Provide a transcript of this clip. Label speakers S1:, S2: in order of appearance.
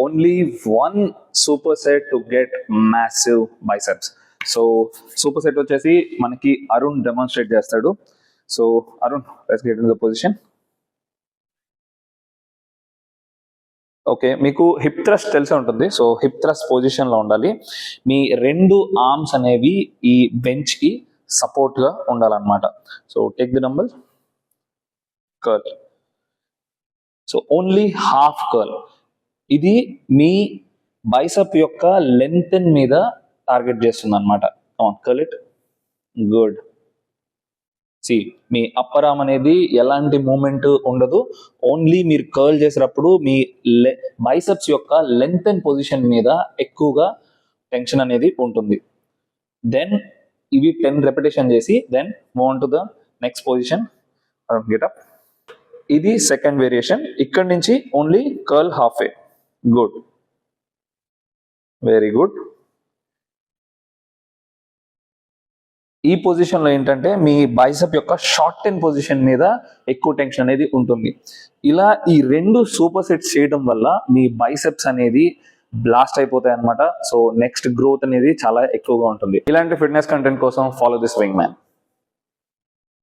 S1: only one superset to get massive biceps. So super set వచ్చేసి మనకి Arun demonstrate చేస్తాడు. So Arun, let's get in the position. Okay, మీకు hip thrust తెలిసే ఉంటుంది. So hip thrust position లో ఉండాలి. మీ రెండు ఆర్మ్స్ అనేవి ఈ బెంచ్ కి సపోర్ట్ గా ఉండాలన్నమాట. So take the dumbbell, curl. So only half curl. ఇది మీ బైసప్ యొక్క లెంత్ మీద టార్గెట్ చేస్తుంది అనమాట. Curl it. గుడ్. సి, మీ అప్పర్ ఆర్మ్ అనేది ఎలాంటి మూమెంట్ ఉండదు. ఓన్లీ మీరు కర్ల్ చేసేటప్పుడు మీ బైసెప్స్ యొక్క లెంత్ అండ్ పొజిషన్ మీద ఎక్కువగా టెన్షన్ అనేది ఉంటుంది. దెన్ ఇవి 10 రెపిటేషన్ చేసి then move on to the next position. Get up. ఇది సెకండ్ వేరియేషన్. ఇక్కడ నుంచి only curl half way. Good, very good. ఈ పొజిషన్ లో ఏంటంటే మీ బైసెప్ యొక్క షార్ట్ అండ్ పొజిషన్ మీద ఎక్కువ టెన్షన్ అనేది ఉంటుంది. ఇలా ఈ రెండు సూపర్ సెట్స్ చేయడం వల్ల మీ బైసెప్స్ అనేది బ్లాస్ట్ అయిపోతాయి అనమాట. సో నెక్స్ట్ గ్రోత్ అనేది చాలా ఎక్కువగా ఉంటుంది. ఇలాంటి ఫిట్నెస్ కంటెంట్ కోసం ఫాలో దిస్ వింగ్ మ్యాన్.